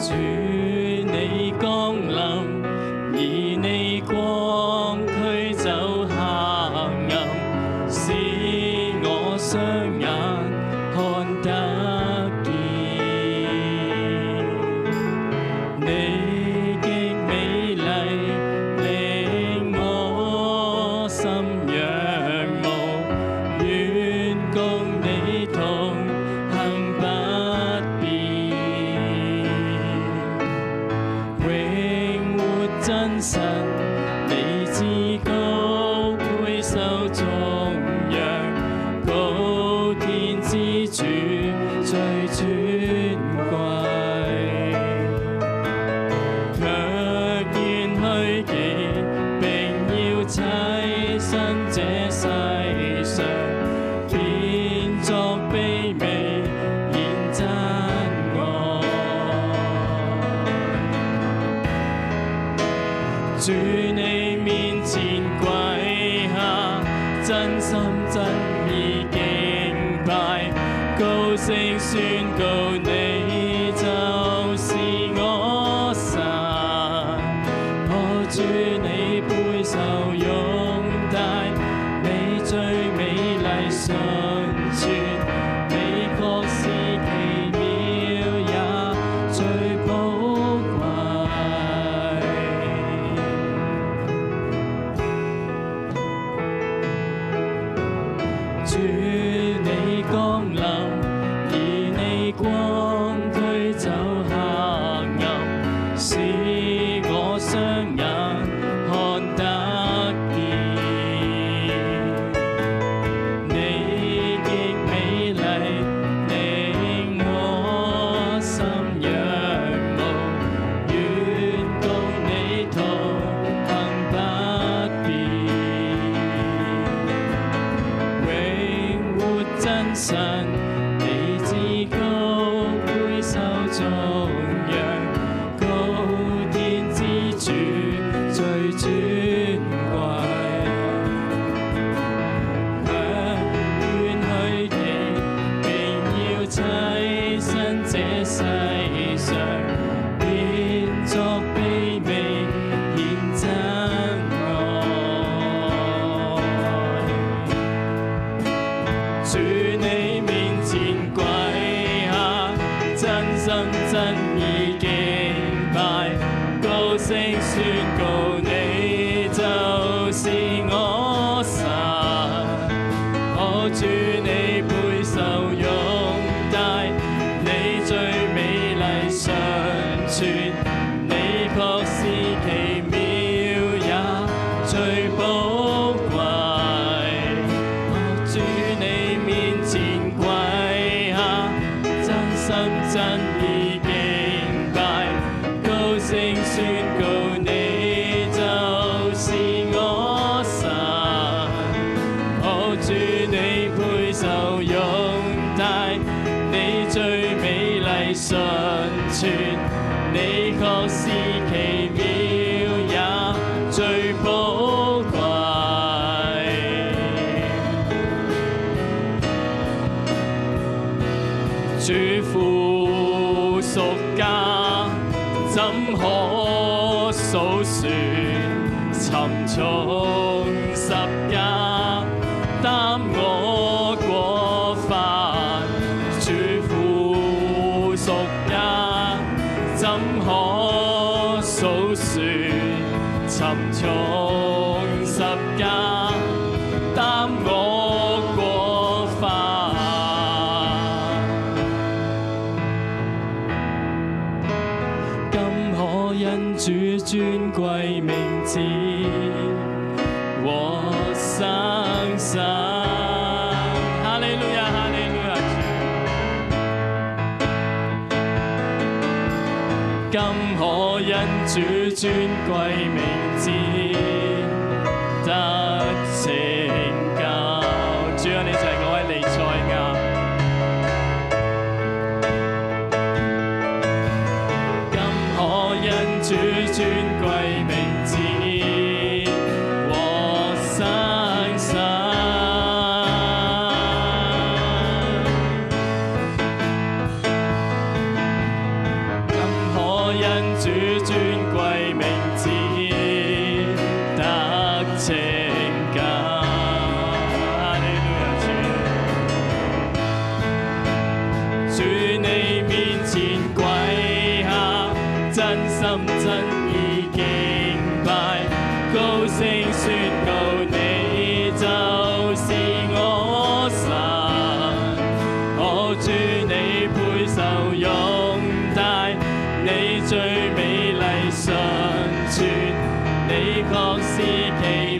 主你降臨，以你光驅走黑暗，使我雙眼看得見。你極美麗，令我心仰慕，願共你同行不變。永活真神，你至高配受頌揚，高天之主最尊貴。卻願虛己，並要棲身這世上，變作卑微，現真愛。主你面前跪下，真心真意敬拜，高聲宣告你就是我神。主你配受擁戴，你最美麗純全，你確是奇妙也最寶貴。主你降臨，以你光驅走黑暗，使我雙眼看得見。你極美麗，令我心仰慕，願共你同行不變。永活真神，你至高配受頌揚，高天之主最尊貴。卻願虛己，並要棲身這世上，變作卑微，現真愛。主你面前跪下，真心真意敬拜，高聲宣告你就是我神。主你配受擁戴，你最美麗純全，你確是奇妙也最寶貴。主你面前跪下，真心真意敬拜，高聲宣告你就是我神。主你配受擁戴，你最美麗純全，你確是奇妙也最寶貴。主父屬家，怎可數算？沉重十架，擔我過犯。主父屬家，怎可數算？沉重十架，擔我過犯。今可因主尊貴名字和生神。哈利路亞，哈利路亞。今可因主尊貴名字得拯救。主啊，你就係嗰位彌賽亞。今可因主尊貴名字和生神。今可主尊貴名字得稱讚。哈利路亞，主你面前跪下，真心真意敬拜，高聲宣告你就是我神。我主你配受擁戴，你最美麗純全，你確是奇